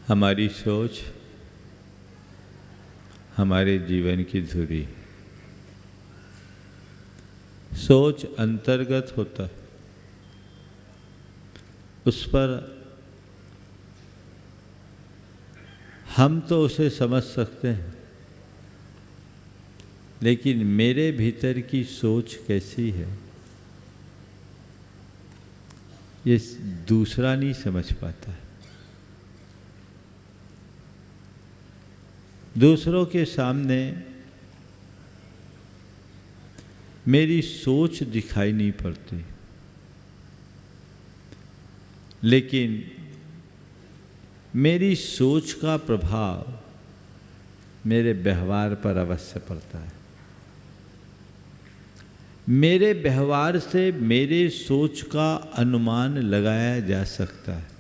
हमारी सोच हमारे जीवन की धुरी। सोच अंतर्गत होता है, उस पर हम तो उसे समझ सकते हैं, लेकिन मेरे भीतर की सोच कैसी है ये दूसरा नहीं समझ पाता है। दूसरों के सामने मेरी सोच दिखाई नहीं पड़ती, लेकिन मेरी सोच का प्रभाव मेरे व्यवहार पर अवश्य पड़ता है। मेरे व्यवहार से मेरे सोच का अनुमान लगाया जा सकता है।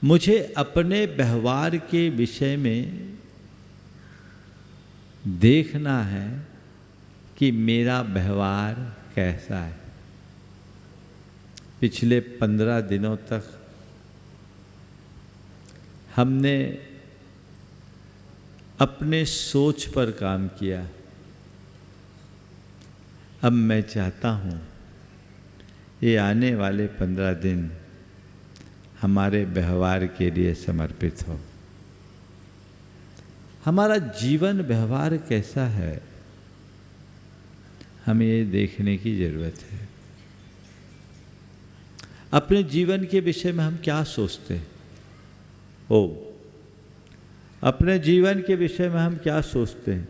मुझे अपने व्यवहार के विषय में देखना है कि मेरा व्यवहार कैसा है। पिछले 15 दिनों तक हमने अपने सोच पर काम किया। अब मैं चाहता हूँ ये आने वाले 15 दिन हमारे व्यवहार के लिए समर्पित हो। हमारा जीवन व्यवहार कैसा है, हमें ये देखने की जरूरत है। अपने जीवन के विषय में हम क्या सोचते हैं? अपने जीवन के विषय में हम क्या सोचते हैं?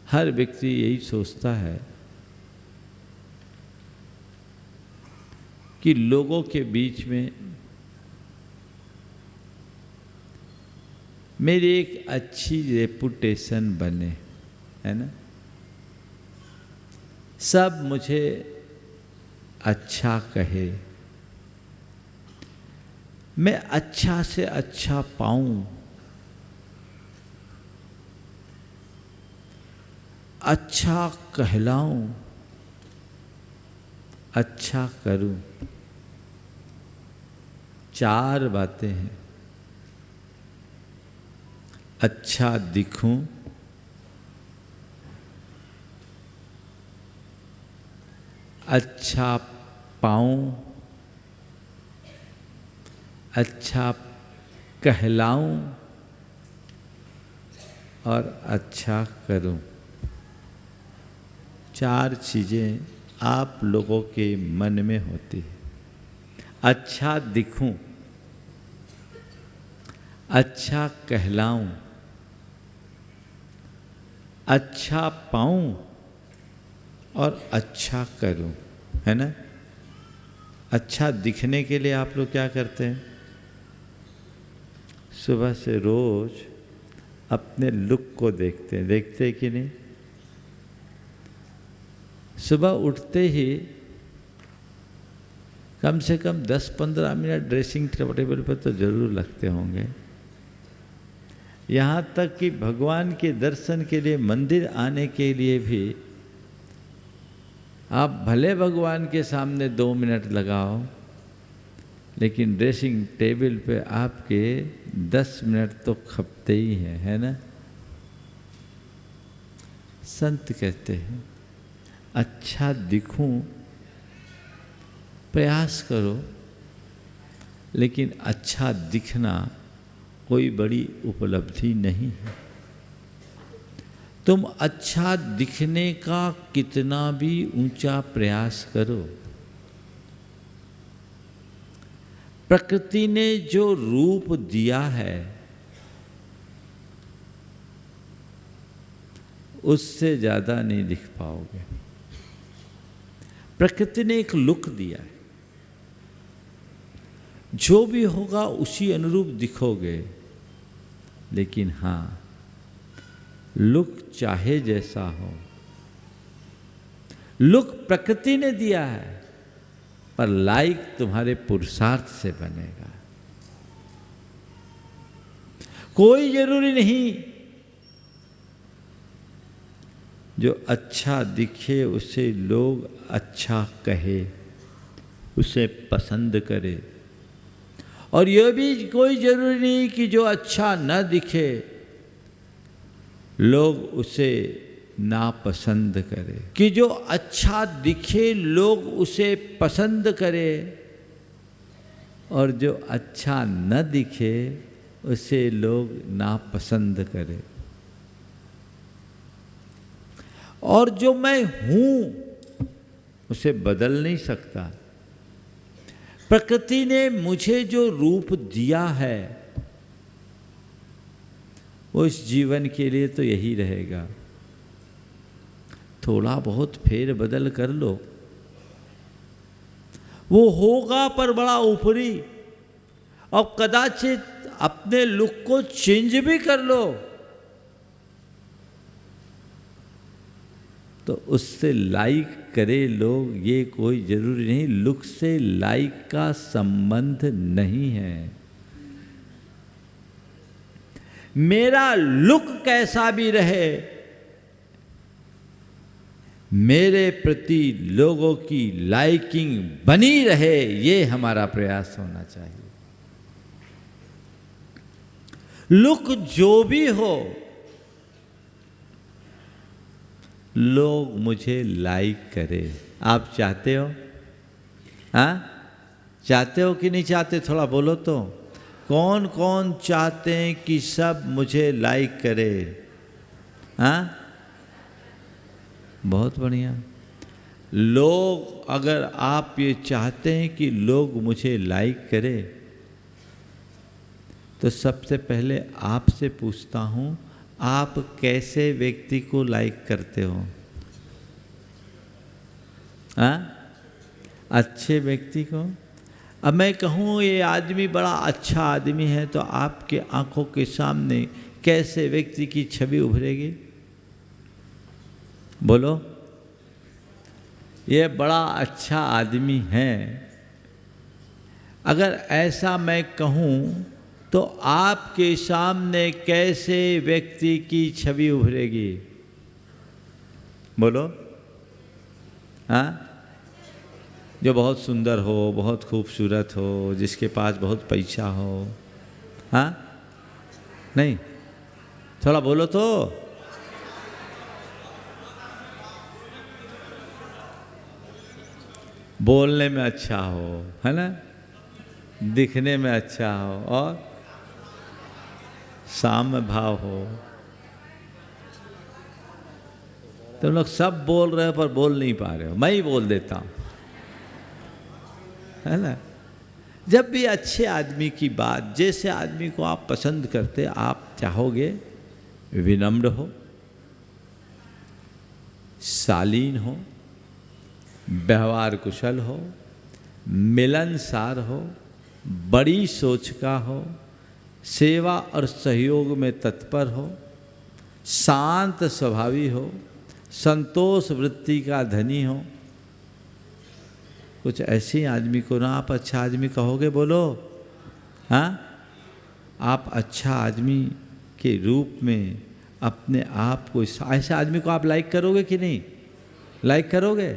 हर व्यक्ति यही सोचता है कि लोगों के बीच में मेरी एक अच्छी रेपुटेशन बने, है ना। सब मुझे अच्छा कहे, मैं अच्छा से अच्छा पाऊं, अच्छा कहलाऊं, अच्छा करूं। 4 बातें हैं। अच्छा दिखूं, अच्छा पाऊं, अच्छा कहलाऊं और अच्छा करूं। 4 चीजें आप लोगों के मन में होती है। अच्छा दिखूं, अच्छा कहलाऊं, अच्छा पाऊं और अच्छा करूं, है ना। अच्छा दिखने के लिए आप लोग क्या करते हैं? सुबह से रोज अपने लुक को देखते हैं कि नहीं? सुबह उठते ही कम से कम 10-15 मिनट ड्रेसिंग टेबल पर तो जरूर लगते होंगे। यहाँ तक कि भगवान के दर्शन के लिए मंदिर आने के लिए भी आप भले भगवान के सामने 2 मिनट लगाओ, लेकिन ड्रेसिंग टेबल पे आपके 10 मिनट तो खपते ही हैं, है ना। संत कहते हैं अच्छा दिखूं, प्रयास करो, लेकिन अच्छा दिखना कोई बड़ी उपलब्धि नहीं है। तुम अच्छा दिखने का कितना भी ऊंचा प्रयास करो, प्रकृति ने जो रूप दिया है उससे ज्यादा नहीं दिख पाओगे। प्रकृति ने एक लुक दिया है, जो भी होगा उसी अनुरूप दिखोगे। लेकिन हाँ, लुक चाहे जैसा हो, लुक प्रकृति ने दिया है, पर लाइक तुम्हारे पुरुषार्थ से बनेगा। कोई जरूरी नहीं जो अच्छा दिखे उसे लोग अच्छा कहे, उसे पसंद करे। और यह भी कोई जरूरी नहीं कि जो अच्छा न दिखे लोग उसे नापसंद करें, कि जो अच्छा दिखे लोग उसे पसंद करें, और जो अच्छा न दिखे उसे लोग नापसंद करें। और जो मैं हूं उसे बदल नहीं सकता। प्रकृति ने मुझे जो रूप दिया है वो इस जीवन के लिए तो यही रहेगा। थोड़ा बहुत फेर बदल कर लो, वो होगा पर बड़ा ऊपरी, और कदाचित अपने लुक को चेंज भी कर लो तो उससे लाइक करे लोग, ये कोई जरूरी नहीं। लुक से लाइक का संबंध नहीं है। मेरा लुक कैसा भी रहे, मेरे प्रति लोगों की लाइकिंग बनी रहे, ये हमारा प्रयास होना चाहिए। लुक जो भी हो, लोग मुझे लाइक करें। आप चाहते हो? हाँ, चाहते हो कि नहीं चाहते? थोड़ा बोलो तो। कौन कौन चाहते हैं कि सब मुझे लाइक करे? हाँ, बहुत बढ़िया। लोग, अगर आप ये चाहते हैं कि लोग मुझे लाइक करें तो सबसे पहले आपसे पूछता हूं, आप कैसे व्यक्ति को लाइक करते हो? हाँ, अच्छे व्यक्ति को। अब मैं कहूँ ये आदमी बड़ा अच्छा आदमी है तो आपके आंखों के सामने कैसे व्यक्ति की छवि उभरेगी? बोलो। ये बड़ा अच्छा आदमी है, अगर ऐसा मैं कहूँ तो आपके सामने कैसे व्यक्ति की छवि उभरेगी? बोलो। हाँ, जो बहुत सुंदर हो, बहुत खूबसूरत हो, जिसके पास बहुत पैसा हो। हाँ, नहीं, थोड़ा बोलो तो। बोलने में अच्छा हो, है ना, दिखने में अच्छा हो, और साम्य भाव हो। तुम लोग सब बोल रहे हो पर बोल नहीं पा रहे हो, मैं ही बोल देता हूं, है ना। जब भी अच्छे आदमी की बात, जैसे आदमी को आप पसंद करते, आप चाहोगे विनम्र हो, शालीन हो, व्यवहार कुशल हो, मिलनसार हो, बड़ी सोच का हो, सेवा और सहयोग में तत्पर हो, शांत स्वभावी हो, संतोष वृत्ति का धनी हो। कुछ ऐसे आदमी को ना आप अच्छा आदमी कहोगे? बोलो। हाँ, आप अच्छा आदमी के रूप में अपने आप को, ऐसे आदमी को आप लाइक करोगे कि नहीं? लाइक करोगे।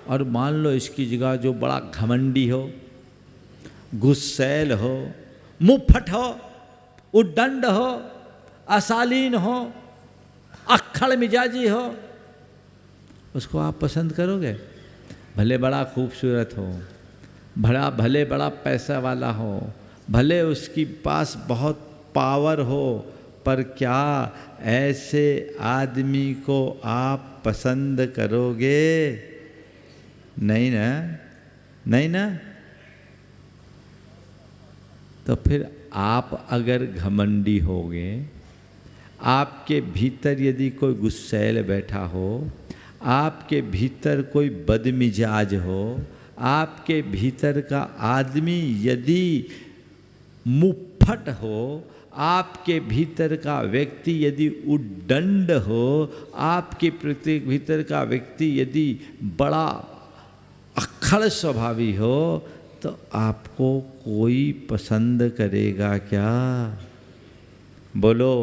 और मान लो इसकी जगह जो बड़ा घमंडी हो, गुस्सैल हो, मुंहफट हो, उद्दंड हो, अशालीन हो, अक्खड़ मिजाजी हो, उसको आप पसंद करोगे? भले बड़ा खूबसूरत हो, भले बड़ा पैसा वाला हो, भले उसकी पास बहुत पावर हो, पर क्या ऐसे आदमी को आप पसंद करोगे? नहीं ना, नहीं ना। तो फिर आप अगर घमंडी होगे, आपके भीतर यदि कोई गुस्सैल बैठा हो, आपके भीतर कोई बदमिजाज हो, आपके भीतर का आदमी यदि मुंहफट हो, आपके भीतर का व्यक्ति यदि उद्दंड हो, आपके प्रत्येक भीतर का व्यक्ति यदि बड़ा अक्खड़ स्वभावी हो, तो आपको कोई पसंद करेगा क्या? बोलो।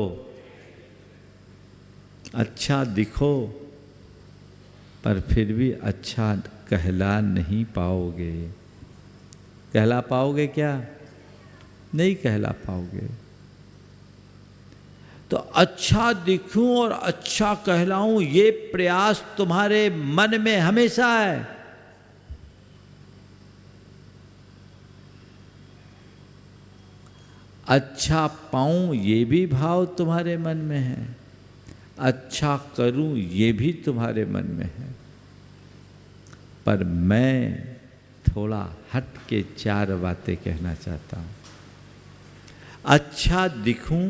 अच्छा दिखो पर फिर भी अच्छा कहला नहीं पाओगे। कहला पाओगे क्या? नहीं कहला पाओगे। तो अच्छा दिखूं और अच्छा कहलाऊं, ये प्रयास तुम्हारे मन में हमेशा है। अच्छा पाऊं ये भी भाव तुम्हारे मन में है, अच्छा करूं ये भी तुम्हारे मन में है। पर मैं थोड़ा हट के 4 बातें कहना चाहता हूं। अच्छा दिखूं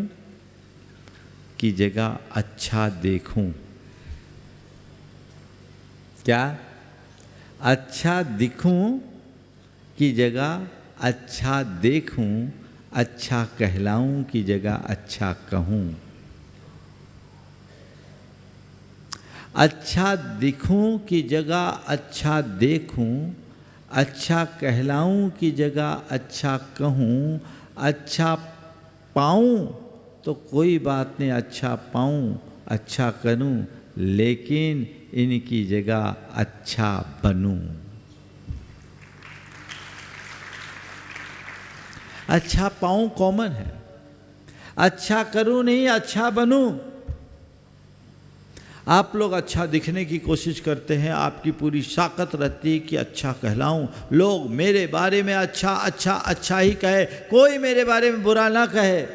की जगह अच्छा देखूं। क्या? अच्छा दिखूं की जगह अच्छा देखूं, अच्छा कहलाऊं की जगह अच्छा कहूं। अच्छा दिखूं की जगह अच्छा देखूं, अच्छा कहलाऊं की जगह अच्छा कहूं। अच्छा पाऊं तो कोई बात नहीं, अच्छा पाऊं, अच्छा करूं, लेकिन इनकी जगह अच्छा बनूं। अच्छा पाऊं कॉमन है, अच्छा करूं नहीं, अच्छा बनूं। आप लोग अच्छा दिखने की कोशिश करते हैं, आपकी पूरी ताकत रहती है कि अच्छा कहलाऊं, लोग मेरे बारे में अच्छा अच्छा अच्छा ही कहे, कोई मेरे बारे में बुरा ना कहे।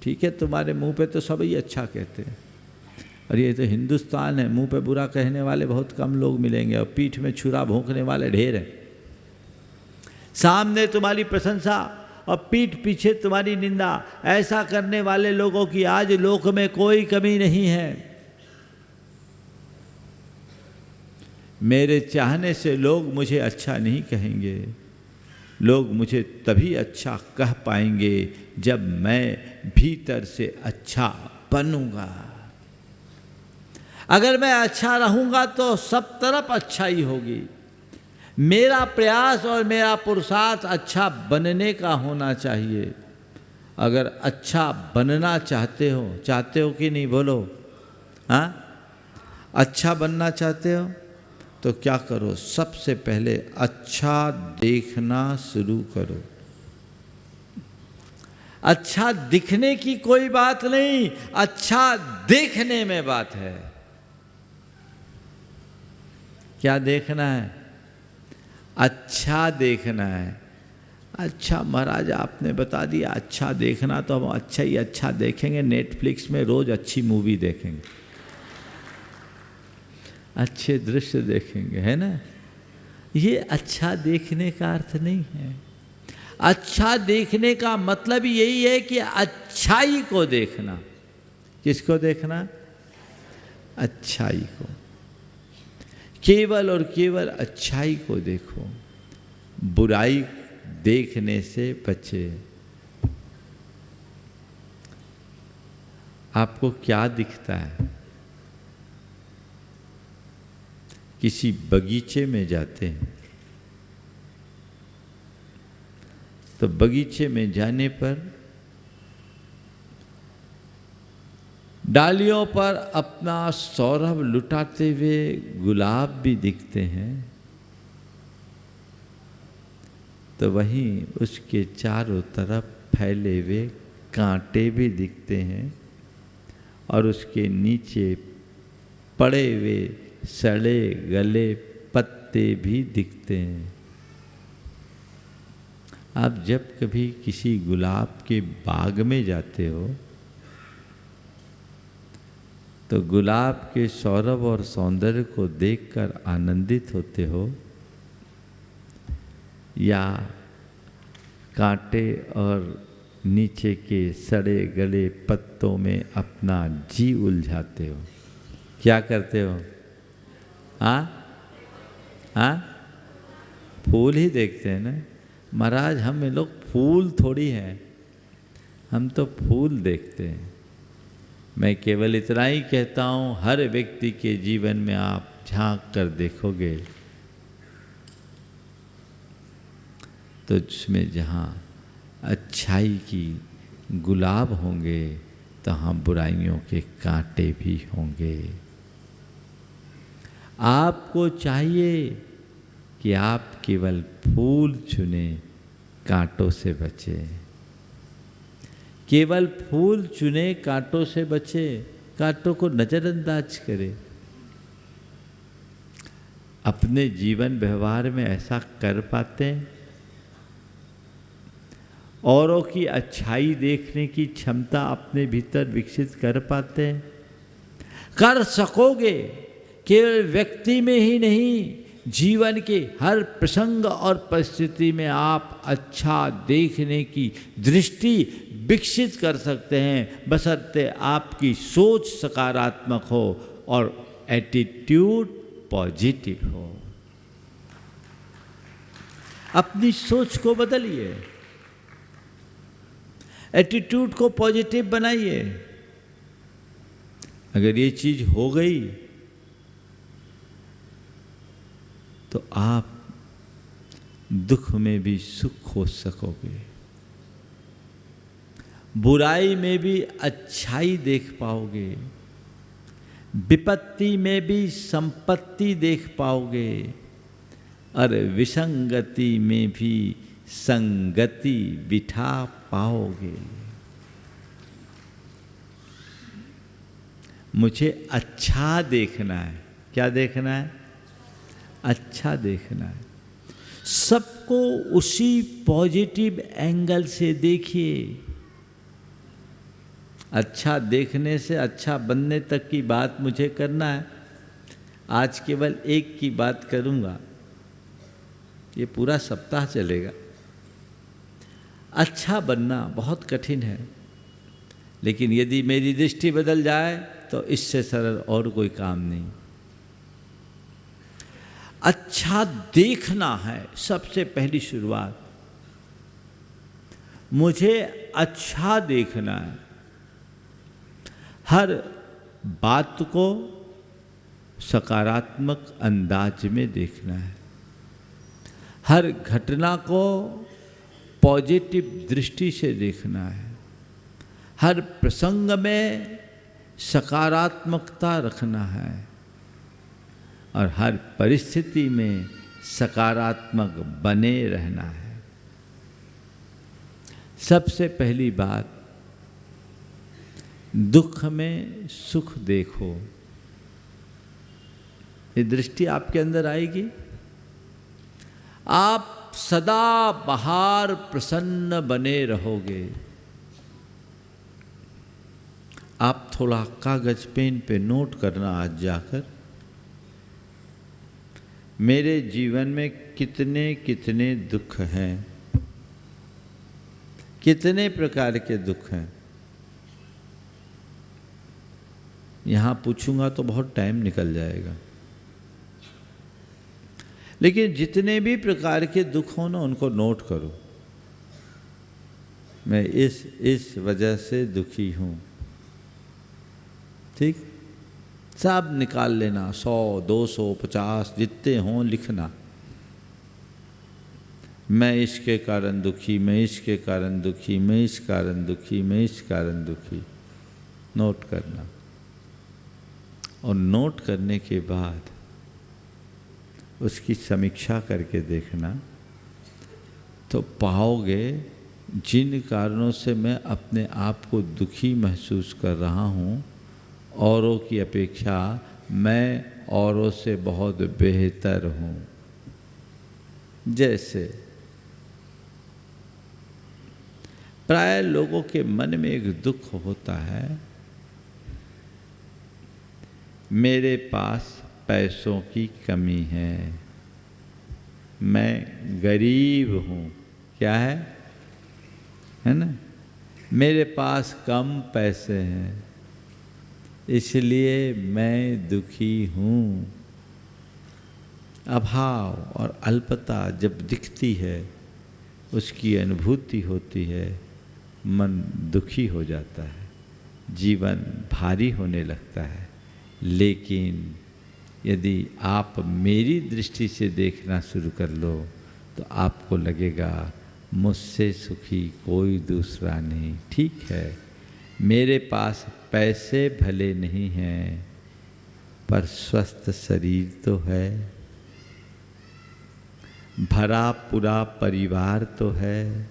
ठीक है, तुम्हारे मुंह पे तो सभी अच्छा कहते हैं, और ये तो हिंदुस्तान है, मुंह पे बुरा कहने वाले बहुत कम लोग मिलेंगे और पीठ में छुरा भोंकने वाले ढेर हैं। सामने तुम्हारी प्रशंसा और पीठ पीछे तुम्हारी निंदा, ऐसा करने वाले लोगों की आज लोक में कोई कमी नहीं है। मेरे चाहने से लोग मुझे अच्छा नहीं कहेंगे, लोग मुझे तभी अच्छा कह पाएंगे जब मैं भीतर से अच्छा बनूंगा। अगर मैं अच्छा रहूंगा तो सब तरफ अच्छाई होगी। मेरा प्रयास और मेरा पुरुषार्थ अच्छा बनने का होना चाहिए। अगर अच्छा बनना चाहते हो कि नहीं, बोलो हाँ? अच्छा बनना चाहते हो तो क्या करो? सबसे पहले अच्छा देखना शुरू करो। अच्छा दिखने की कोई बात नहीं, अच्छा देखने में बात है। क्या देखना है? अच्छा देखना है। अच्छा महाराज आपने बता दिया अच्छा देखना, तो हम अच्छा ही अच्छा देखेंगे। नेटफ्लिक्स में रोज अच्छी मूवी देखेंगे, अच्छे दृश्य देखेंगे, है ना? ये अच्छा देखने का अर्थ नहीं है। अच्छा देखने का मतलब यही है कि अच्छाई को देखना। किसको देखना? अच्छाई को। केवल और केवल अच्छाई को देखो, बुराई देखने से बचे। आपको क्या दिखता है? किसी बगीचे में जाते हैं तो बगीचे में जाने पर डालियों पर अपना सौरभ लुटाते हुए गुलाब भी दिखते हैं, तो वहीं उसके चारों तरफ फैले हुए कांटे भी दिखते हैं और उसके नीचे पड़े हुए सड़े गले पत्ते भी दिखते हैं। आप जब कभी किसी गुलाब के बाग में जाते हो तो गुलाब के सौरभ और सौंदर्य को देखकर आनंदित होते हो, या कांटे और नीचे के सड़े गले पत्तों में अपना जी उलझाते हो? क्या करते हो? हाँ हाँ, फूल ही देखते हैं ना महाराज। हम लोग फूल थोड़ी हैं, हम तो फूल देखते हैं। मैं केवल इतना ही कहता हूँ, हर व्यक्ति के जीवन में आप झांक कर देखोगे तो उसमें जहाँ अच्छाई की गुलाब होंगे, तहाँ बुराइयों के कांटे भी होंगे। आपको चाहिए कि आप केवल फूल चुने, कांटों से बचे। केवल फूल चुने, कांटों से बचे, कांटों को नजरअंदाज करें। अपने जीवन व्यवहार में ऐसा कर पाते हैं? औरों की अच्छाई देखने की क्षमता अपने भीतर विकसित कर पाते हैं? कर सकोगे। केवल व्यक्ति में ही नहीं, जीवन के हर प्रसंग और परिस्थिति में आप अच्छा देखने की दृष्टि विकसित कर सकते हैं, बशर्ते आपकी सोच सकारात्मक हो और एटीट्यूड पॉजिटिव हो। अपनी सोच को बदलिए, एटीट्यूड को पॉजिटिव बनाइए। अगर ये चीज हो गई तो आप दुख में भी सुख खोज सकोगे, बुराई में भी अच्छाई देख पाओगे, विपत्ति में भी संपत्ति देख पाओगे और विसंगति में भी संगति बिठा पाओगे। मुझे अच्छा देखना है। क्या देखना है? अच्छा देखना है। सबको उसी पॉजिटिव एंगल से देखिए। अच्छा देखने से अच्छा बनने तक की बात मुझे करना है। आज केवल एक की बात करूंगा, ये पूरा सप्ताह चलेगा। अच्छा बनना बहुत कठिन है, लेकिन यदि मेरी दृष्टि बदल जाए तो इससे सरल और कोई काम नहीं। अच्छा देखना है सबसे पहली शुरुआत। मुझे अच्छा देखना है। हर बात को सकारात्मक अंदाज में देखना है। हर घटना को पॉजिटिव दृष्टि से देखना है। हर प्रसंग में सकारात्मकता रखना है और हर परिस्थिति में सकारात्मक बने रहना है। सबसे पहली बात, दुख में सुख देखो। ये दृष्टि आपके अंदर आएगी, आप सदा बाहर प्रसन्न बने रहोगे। आप थोड़ा कागज पेन पे नोट करना आज जाकर, मेरे जीवन में कितने कितने दुख हैं, कितने प्रकार के दुख हैं। यहाँ पूछूंगा तो बहुत टाइम निकल जाएगा, लेकिन जितने भी प्रकार के दुख हो ना, उनको नोट करो। मैं इस वजह से दुखी हूँ, ठीक? सब निकाल लेना, 100, 200, 50 जितने हों लिखना। मैं इसके कारण दुखी, मैं इसके कारण दुखी, मैं इस कारण दुखी, मैं इस कारण दुखी। नोट करना, और नोट करने के बाद उसकी समीक्षा करके देखना, तो पाओगे जिन कारणों से मैं अपने आप को दुखी महसूस कर रहा हूँ, औरों की अपेक्षा मैं औरों से बहुत बेहतर हूँ। जैसे प्राय लोगों के मन में एक दुख होता है, मेरे पास पैसों की कमी है, मैं गरीब हूँ। क्या है ना? मेरे पास कम पैसे हैं, इसलिए मैं दुखी हूँ। अभाव और अल्पता जब दिखती है, उसकी अनुभूति होती है, मन दुखी हो जाता है, जीवन भारी होने लगता है। लेकिन यदि आप मेरी दृष्टि से देखना शुरू कर लो, तो आपको लगेगा मुझसे सुखी कोई दूसरा नहीं। ठीक है, मेरे पास पैसे भले नहीं हैं, पर स्वस्थ शरीर तो है। भरा पूरा परिवार तो है,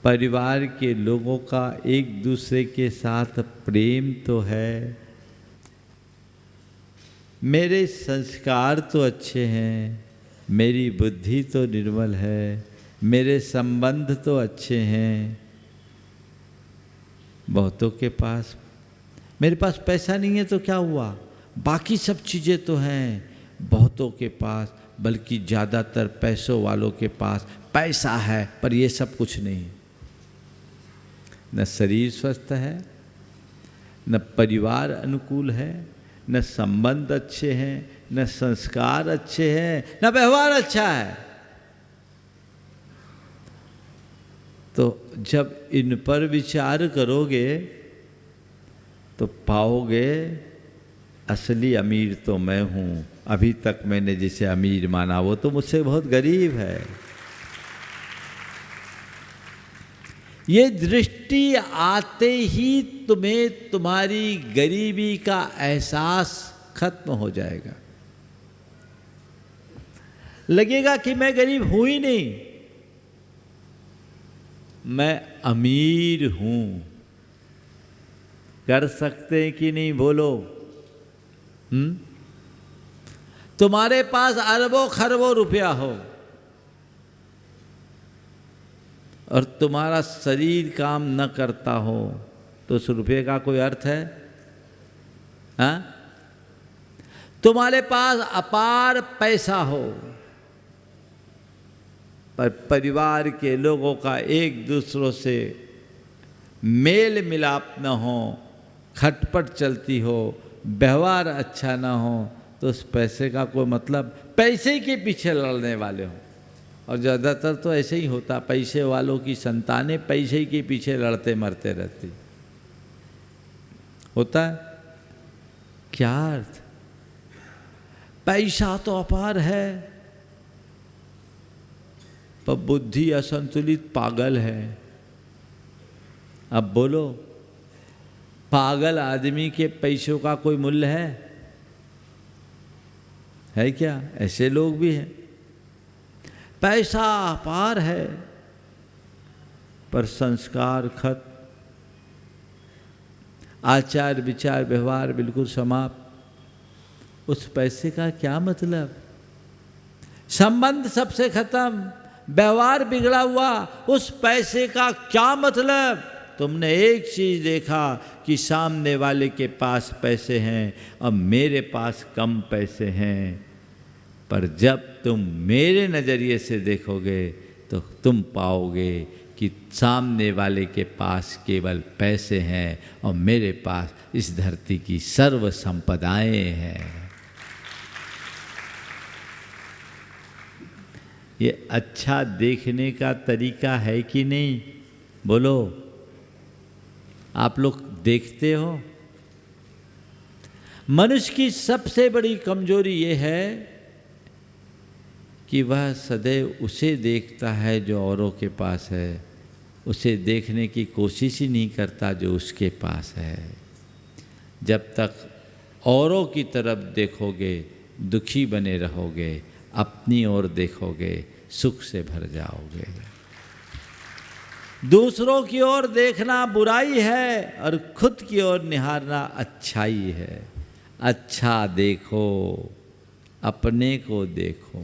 परिवार के लोगों का एक दूसरे के साथ प्रेम तो है, मेरे संस्कार तो अच्छे हैं, मेरी बुद्धि तो निर्मल है, मेरे संबंध तो अच्छे हैं। बहुतों के पास, मेरे पास पैसा नहीं है तो क्या हुआ, बाकी सब चीज़ें तो हैं। बहुतों के पास, बल्कि ज़्यादातर पैसों वालों के पास पैसा है पर ये सब कुछ नहीं। न शरीर स्वस्थ है, न परिवार अनुकूल है, न संबंध अच्छे हैं, न संस्कार अच्छे हैं, न व्यवहार अच्छा है। तो जब इन पर विचार करोगे तो पाओगे असली अमीर तो मैं हूँ। अभी तक मैंने जिसे अमीर माना वो तो मुझसे बहुत गरीब है। ये दृष्टि आते ही तुम्हें तुम्हारी गरीबी का एहसास खत्म हो जाएगा। लगेगा कि मैं गरीब हूं ही नहीं, मैं अमीर हूं। कर सकते हैं कि नहीं बोलो? तुम्हारे पास अरबों खरबों रुपया हो और तुम्हारा शरीर काम न करता हो तो उस रुपये का कोई अर्थ है? हाँ? तुम्हारे पास अपार पैसा हो पर परिवार के लोगों का एक दूसरों से मेल मिलाप न हो, खटपट चलती हो, व्यवहार अच्छा ना हो तो उस पैसे का कोई मतलब, पैसे के पीछे लड़ने वाले हो। और ज़्यादातर तो ऐसे ही होता, पैसे वालों की संतानें पैसे के पीछे लड़ते मरते रहती। होता है क्या अर्थ? पैसा तो अपार है पर बुद्धि असंतुलित पागल है। अब बोलो, पागल आदमी के पैसों का कोई मूल्य है क्या? ऐसे लोग भी हैं। पैसा अपार है पर संस्कार खत्म, आचार विचार व्यवहार बिल्कुल समाप्त। उस पैसे का क्या मतलब? संबंध सबसे खत्म, व्यवहार बिगड़ा हुआ, उस पैसे का क्या मतलब? तुमने एक चीज देखा कि सामने वाले के पास पैसे हैं और मेरे पास कम पैसे हैं, पर जब तुम मेरे नज़रिए से देखोगे तो तुम पाओगे कि सामने वाले के पास केवल पैसे हैं और मेरे पास इस धरती की सर्व संपदाएं हैं। ये अच्छा देखने का तरीका है कि नहीं? बोलो, आप लोग देखते हो? मनुष्य की सबसे बड़ी कमजोरी ये है कि वह सदैव उसे देखता है जो औरों के पास है, उसे देखने की कोशिश ही नहीं करता जो उसके पास है। जब तक औरों की तरफ देखोगे दुखी बने रहोगे, अपनी ओर देखोगे सुख से भर जाओगे। दूसरों की ओर देखना बुराई है और खुद की ओर निहारना अच्छाई है। अच्छा देखो, अपने को देखो।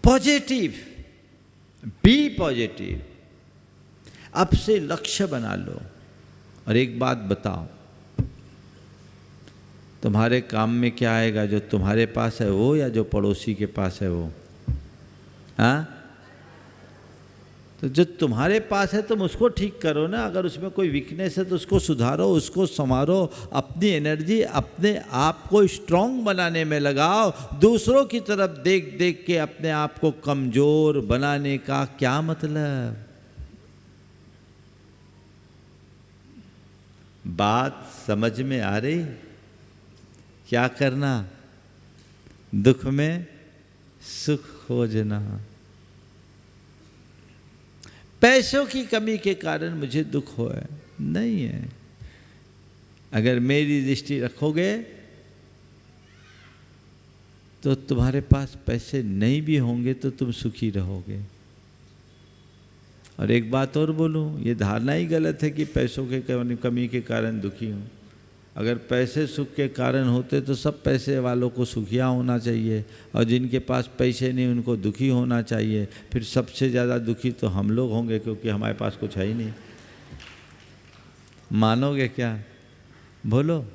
Positive, be positive. अब से लक्ष्य बना लो। और एक बात बताओ, तुम्हारे काम में क्या आएगा? जो तुम्हारे पास है वो या जो पड़ोसी के पास है वो? हाँ? तो जो तुम्हारे पास है तुम उसको ठीक करो ना। अगर उसमें कोई वीकनेस है तो उसको सुधारो, उसको संवारो, अपनी एनर्जी अपने आप को स्ट्रांग बनाने में लगाओ। दूसरों की तरफ देख देख के अपने आप को कमजोर बनाने का क्या मतलब? बात समझ में आ रही? क्या करना? दुख में सुख खोजना। पैसों की कमी के कारण मुझे दुख हो है, नहीं है। अगर मेरी दृष्टि रखोगे तो तुम्हारे पास पैसे नहीं भी होंगे तो तुम सुखी रहोगे। और एक बात और बोलूँ, ये धारणा ही गलत है कि पैसों के कमी के कारण दुखी हूँ। अगर पैसे सुख के कारण होते तो सब पैसे वालों को सुखिया होना चाहिए, और जिनके पास पैसे नहीं उनको दुखी होना चाहिए। फिर सबसे ज़्यादा दुखी तो हम लोग होंगे, क्योंकि हमारे पास कुछ है ही नहीं। मानोगे क्या? बोलो।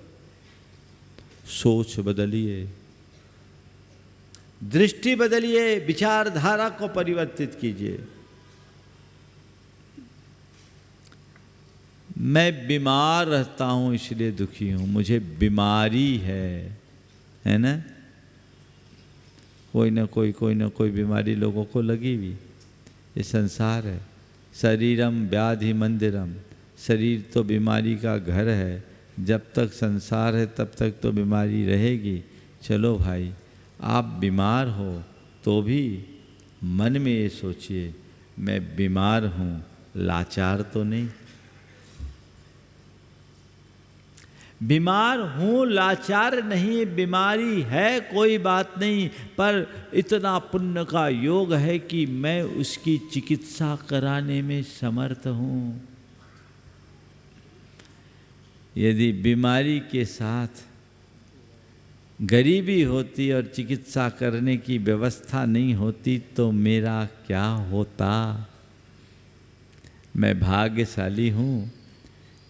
सोच बदलिए, दृष्टि बदलिए, विचारधारा को परिवर्तित कीजिए। मैं बीमार रहता हूँ इसलिए दुखी हूँ, मुझे बीमारी है ना? कोई ना कोई बीमारी लोगों को लगी हुई। ये संसार है। शरीरम व्याधि मंदिरम, शरीर तो बीमारी का घर है। जब तक संसार है तब तक तो बीमारी रहेगी। चलो भाई, आप बीमार हो तो भी मन में ये सोचिए, मैं बीमार हूँ, लाचार तो नहीं। बीमार हूँ, लाचार नहीं, बीमारी है कोई बात नहीं, पर इतना पुण्य का योग है कि मैं उसकी चिकित्सा कराने में समर्थ हूँ। यदि बीमारी के साथ गरीबी होती और चिकित्सा करने की व्यवस्था नहीं होती तो मेरा क्या होता? मैं भाग्यशाली हूँ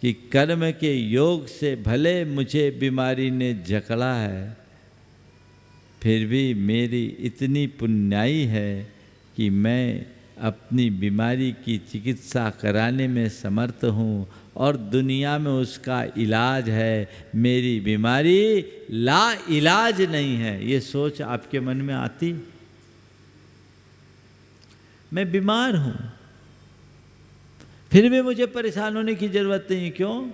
कि कर्म के योग से भले मुझे बीमारी ने जकड़ा है, फिर भी मेरी इतनी पुण्याई है कि मैं अपनी बीमारी की चिकित्सा कराने में समर्थ हूँ, और दुनिया में उसका इलाज है। मेरी बीमारी ला इलाज नहीं है। ये सोच आपके मन में आती? मैं बीमार हूँ, फिर भी मुझे परेशान होने की जरूरत नहीं। क्यों?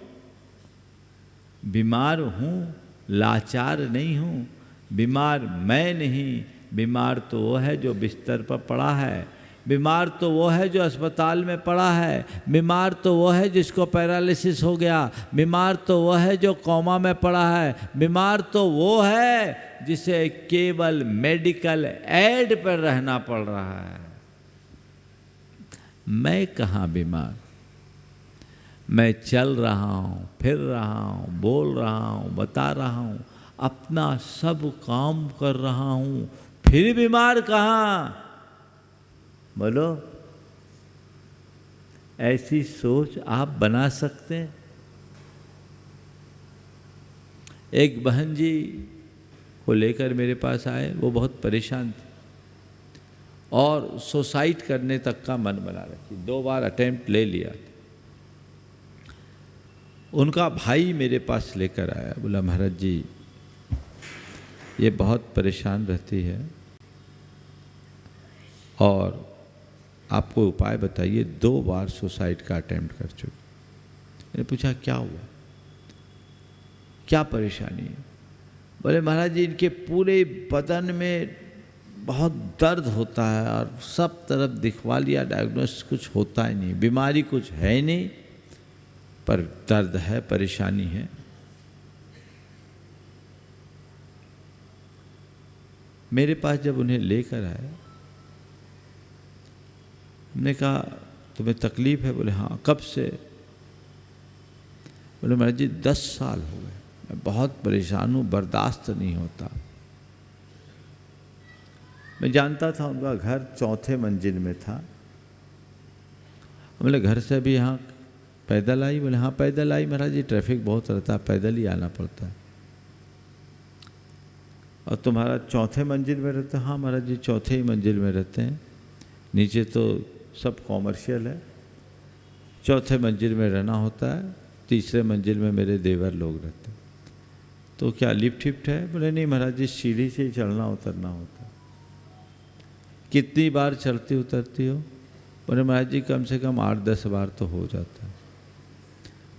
बीमार हूँ, लाचार नहीं हूँ। बीमार मैं नहीं, बीमार तो वो है जो बिस्तर पर पड़ा है, बीमार तो वो है जो अस्पताल में पड़ा है, बीमार तो वो है जिसको पैरालिसिस हो गया, बीमार तो वो है जो कोमा में पड़ा है, बीमार तो वो है जिसे केवल मेडिकल एड पर रहना पड़ रहा है। मैं कहाँ बीमार? मैं चल रहा हूँ, फिर रहा हूँ, बोल रहा हूँ, बता रहा हूँ, अपना सब काम कर रहा हूँ, फिर बीमार कहाँ? बोलो। ऐसी सोच आप बना सकते हैं? एक बहन जी को लेकर मेरे पास आए, वो बहुत परेशान थी और सुसाइड करने तक का मन बना रखी। 2 बार अटेम्प्ट ले लिया। उनका भाई मेरे पास लेकर आया, बोला महाराज जी ये बहुत परेशान रहती है और आपको उपाय बताइए। 2 बार सुसाइड का अटेम्प्ट कर चुकी। मैंने पूछा क्या हुआ, क्या परेशानी है? बोले महाराज जी इनके पूरे बदन में बहुत दर्द होता है और सब तरफ दिखवा लिया, डायग्नोस कुछ होता ही नहीं, बीमारी कुछ है नहीं, पर दर्द है, परेशानी है। मेरे पास जब उन्हें लेकर आया, हमने कहा तुम्हें तकलीफ़ है? बोले हाँ। कब से? बोले महाराज जी 10 साल हो गए, मैं बहुत परेशान हूँ, बर्दाश्त नहीं होता। मैं जानता था उनका घर 4थे मंजिल में था। बोले घर से भी यहाँ पैदल आई? बोले हाँ पैदल आई महाराज जी, ट्रैफिक बहुत रहता है, पैदल ही आना पड़ता है। और तुम्हारा 4थे मंजिल में रहते? हाँ महाराज जी 4थे ही मंजिल में रहते हैं, नीचे तो सब कॉमर्शियल है, 4थे मंजिल में रहना होता है, 3रे मंजिल में मेरे देवर लोग रहते हैं। तो क्या लिफ्ट हिफ्ट है? बोले नहीं महाराज जी सीढ़ी से ही चढ़ना उतरना होता है। कितनी बार चढ़ती उतरती हो? बोले महाराज जी कम से कम 8-10 बार तो हो जाता है।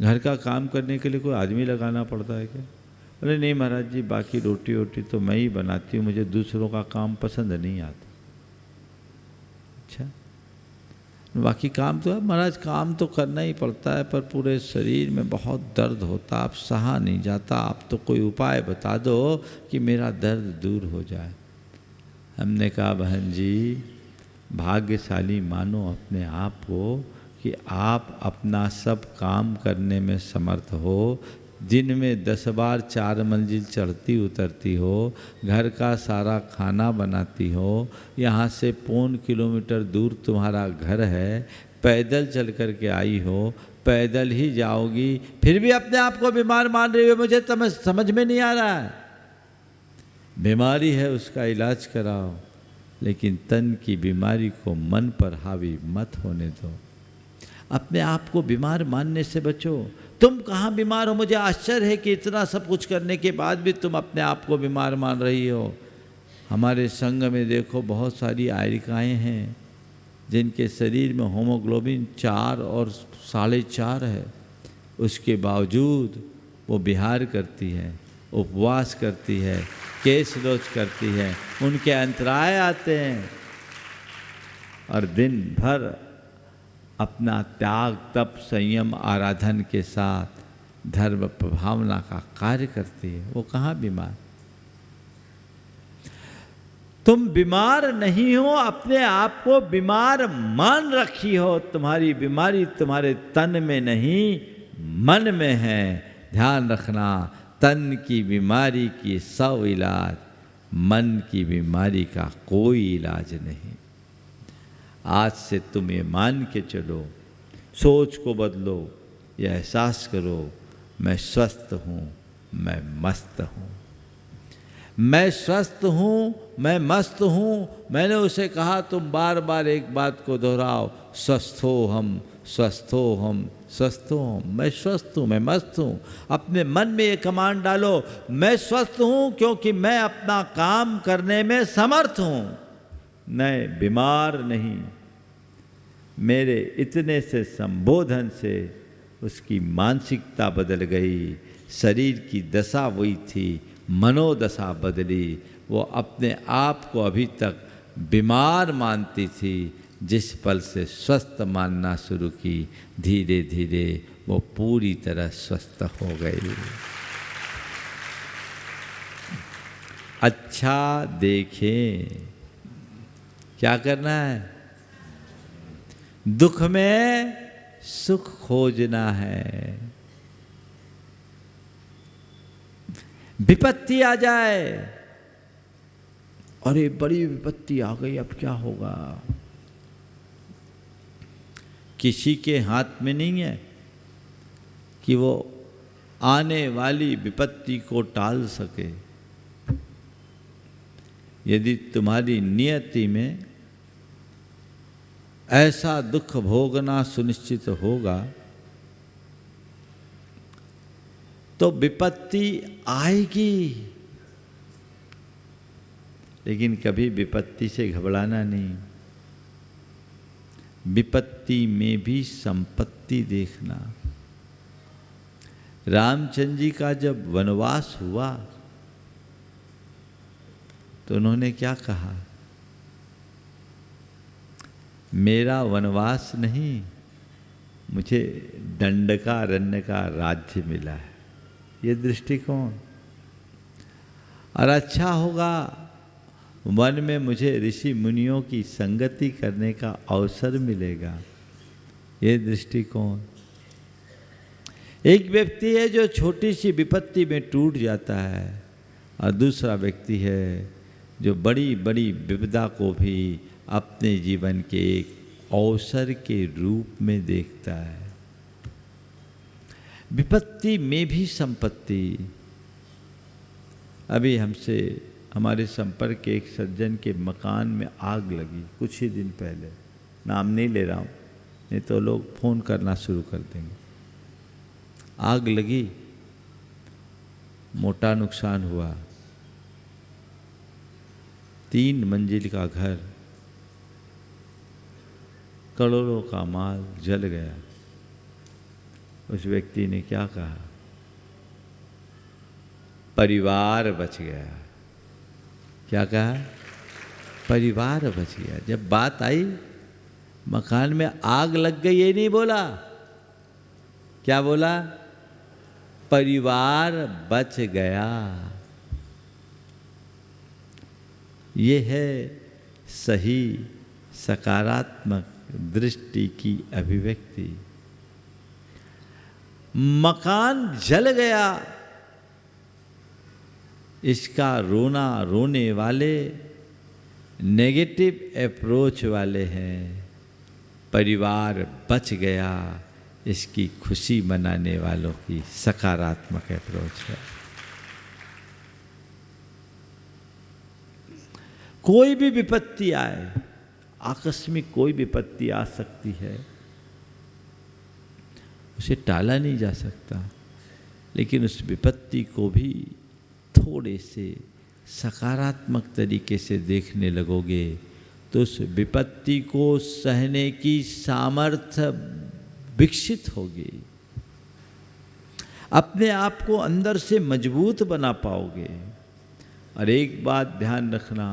घर का काम करने के लिए कोई आदमी लगाना पड़ता है क्या? बोले नहीं महाराज जी बाकी रोटी वोटी तो मैं ही बनाती हूँ, मुझे दूसरों का काम पसंद नहीं आता। अच्छा, बाकी काम तो है महाराज, काम तो करना ही पड़ता है, पर पूरे शरीर में बहुत दर्द होता, आप सहा नहीं जाता, आप तो कोई उपाय बता दो कि मेरा दर्द दूर हो जाए। हमने कहा बहन जी भाग्यशाली मानो अपने आप को कि आप अपना सब काम करने में समर्थ हो, दिन में 10 बार 4 मंजिल चढ़ती उतरती हो, घर का सारा खाना बनाती हो, यहाँ से 1.25 किलोमीटर दूर तुम्हारा घर है, पैदल चल कर के आई हो, पैदल ही जाओगी, फिर भी अपने आप को बीमार मान रही हो। मुझे समझ में नहीं आ रहा है। बीमारी है उसका इलाज कराओ, लेकिन तन की बीमारी को मन पर हावी मत होने दो। अपने आप को बीमार मानने से बचो। तुम कहाँ बीमार हो? मुझे आश्चर्य है कि इतना सब कुछ करने के बाद भी तुम अपने आप को बीमार मान रही हो। हमारे संघ में देखो बहुत सारी आयरिकाएँ हैं जिनके शरीर में होमोग्लोबिन 4 और 4.5 है, उसके बावजूद वो विहार करती है, उपवास करती है, केश रोज करती है, उनके अंतराय आते हैं और दिन भर अपना त्याग तप संयम आराधन के साथ धर्म भावना का कार्य करती है। वो कहाँ बीमार? तुम बीमार नहीं हो, अपने आप को बीमार मान रखी हो। तुम्हारी बीमारी तुम्हारे तन में नहीं मन में है। ध्यान रखना, तन की बीमारी की 100 इलाज, मन की बीमारी का कोई इलाज नहीं। आज से तुम ये मान के चलो, सोच को बदलो, ये एहसास करो मैं स्वस्थ हूँ, मैं मस्त हूँ। मैं स्वस्थ हूँ, मैं मस्त हूँ। मैंने उसे कहा तुम बार बार एक बात को दोहराओ, स्वस्थ हो हम, स्वस्थ हो हम, स्वस्थ हो हम। मैं स्वस्थ हूँ, मैं मस्त हूँ। अपने मन में ये कमांड डालो, मैं स्वस्थ हूँ क्योंकि मैं अपना काम करने में समर्थ हूँ, मैं बीमार नहीं। मेरे इतने से संबोधन से उसकी मानसिकता बदल गई, शरीर की दशा वही थी, मनोदशा बदली। वो अपने आप को अभी तक बीमार मानती थी, जिस पल से स्वस्थ मानना शुरू की, धीरे धीरे वो पूरी तरह स्वस्थ हो गई। अच्छा देखें, क्या करना है? दुख में सुख खोजना है। विपत्ति आ जाए, अरे बड़ी विपत्ति आ गई, अब क्या होगा? किसी के हाथ में नहीं है कि वो आने वाली विपत्ति को टाल सके। यदि तुम्हारी नियति में ऐसा दुख भोगना सुनिश्चित होगा तो विपत्ति आएगी, लेकिन कभी विपत्ति से घबराना नहीं। विपत्ति में भी संपत्ति देखना। रामचंद्र जी का जब वनवास हुआ तो उन्होंने क्या कहा? मेरा वनवास नहीं, मुझे दंडकारण्य का राज्य मिला है। ये दृष्टिकोण। और अच्छा होगा वन में मुझे ऋषि मुनियों की संगति करने का अवसर मिलेगा। ये दृष्टिकोण। एक व्यक्ति है जो छोटी सी विपत्ति में टूट जाता है, और दूसरा व्यक्ति है जो बड़ी बड़ी विपदा को भी अपने जीवन के एक अवसर के रूप में देखता है। विपत्ति में भी संपत्ति। अभी हमसे हमारे संपर्क के एक सज्जन के मकान में आग लगी कुछ ही दिन पहले। नाम नहीं ले रहा हूँ, नहीं तो लोग फ़ोन करना शुरू कर देंगे। आग लगी, मोटा नुकसान हुआ। 3 मंजिल का घर, करोड़ों का माल जल गया। उस व्यक्ति ने क्या कहा? परिवार बच गया। क्या कहा? परिवार बच गया। जब बात आई मकान में आग लग गई, ये नहीं बोला। क्या बोला? परिवार बच गया। ये है सही सकारात्मक दृष्टि की अभिव्यक्ति। मकान जल गया, इसका रोना रोने वाले नेगेटिव अप्रोच वाले हैं। परिवार बच गया, इसकी खुशी मनाने वालों की सकारात्मक अप्रोच है। कोई भी विपत्ति आए, आकस्मिक कोई विपत्ति आ सकती है, उसे टाला नहीं जा सकता, लेकिन उस विपत्ति को भी थोड़े से सकारात्मक तरीके से देखने लगोगे तो उस विपत्ति को सहने की सामर्थ्य विकसित होगी। अपने आप को अंदर से मजबूत बना पाओगे। और एक बात ध्यान रखना,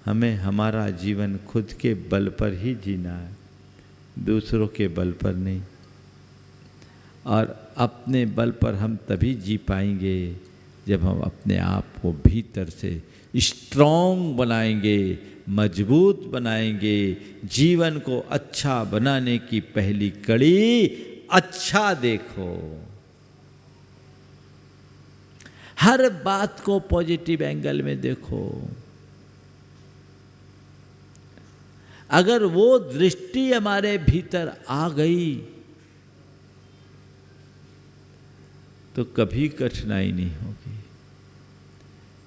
हमें हमारा जीवन खुद के बल पर ही जीना है, दूसरों के बल पर नहीं। और अपने बल पर हम तभी जी पाएंगे जब हम अपने आप को भीतर से स्ट्रॉन्ग बनाएंगे, मजबूत बनाएंगे। जीवन को अच्छा बनाने की पहली कड़ी, अच्छा देखो। हर बात को पॉजिटिव एंगल में देखो। अगर वो दृष्टि हमारे भीतर आ गई तो कभी कठिनाई नहीं होगी,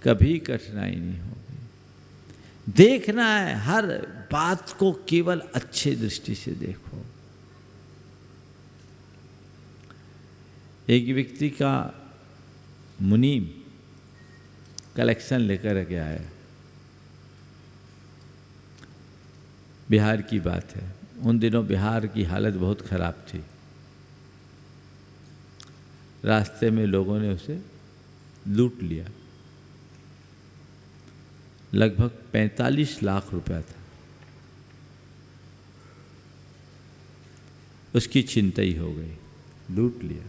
कभी कठिनाई नहीं होगी। देखना है, हर बात को केवल अच्छे दृष्टि से देखो। एक व्यक्ति का मुनीम कलेक्शन लेकर के आया, बिहार की बात है। उन दिनों बिहार की हालत बहुत खराब थी। रास्ते में लोगों ने उसे लूट लिया। लगभग 45 लाख रुपया था। उसकी चिंता ही हो गई, लूट लिया।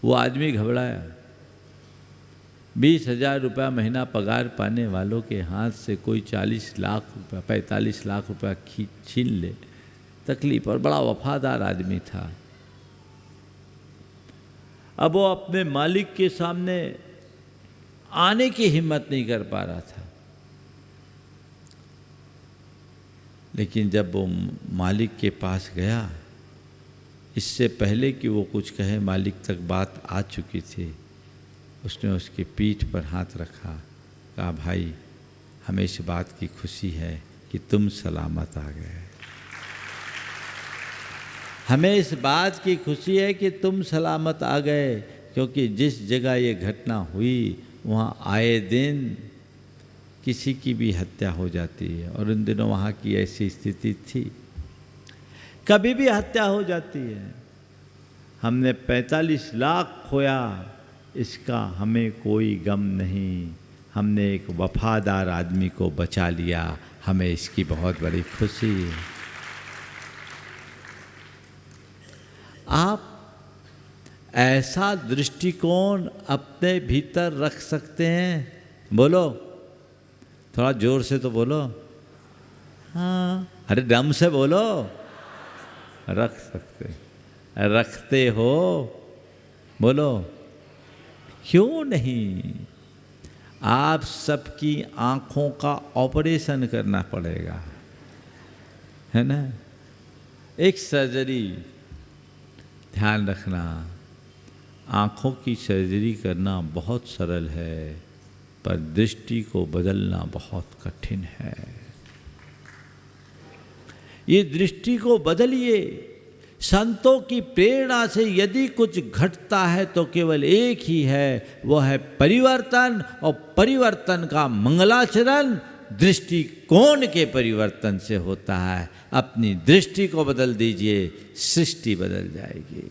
वो आदमी घबराया। 20,000 रुपया महीना पगार पाने वालों के हाथ से कोई 40 लाख रुपया, 45 लाख रुपया छीन ले, तकलीफ। और बड़ा वफादार आदमी था। अब वो अपने मालिक के सामने आने की हिम्मत नहीं कर पा रहा था। लेकिन जब वो मालिक के पास गया, इससे पहले कि वो कुछ कहे मालिक तक बात आ चुकी थी। उसने उसकी पीठ पर हाथ रखा, कहा भाई हमें इस बात की खुशी है कि तुम सलामत आ गए। हमें इस बात की खुशी है कि तुम सलामत आ गए, क्योंकि जिस जगह ये घटना हुई वहाँ आए दिन किसी की भी हत्या हो जाती है। और उन दिनों वहाँ की ऐसी स्थिति थी, कभी भी हत्या हो जाती है। हमने 45 लाख खोया, इसका हमें कोई गम नहीं। हमने एक वफादार आदमी को बचा लिया, हमें इसकी बहुत बड़ी खुशी है। आप ऐसा दृष्टिकोण अपने भीतर रख सकते हैं? बोलो, थोड़ा जोर से तो बोलो। हाँ, अरे दम से बोलो। रख सकते, रखते हो? बोलो, क्यों नहीं? आप सबकी आँखों का ऑपरेशन करना पड़ेगा, है ना? एक सर्जरी, ध्यान रखना, आँखों की सर्जरी करना बहुत सरल है, पर दृष्टि को बदलना बहुत कठिन है। ये दृष्टि को बदलिए। संतों की प्रेरणा से यदि कुछ घटता है तो केवल एक ही है, वह है परिवर्तन। और परिवर्तन का मंगलाचरण दृष्टिकोण के परिवर्तन से होता है। अपनी दृष्टि को बदल दीजिए, सृष्टि बदल जाएगी।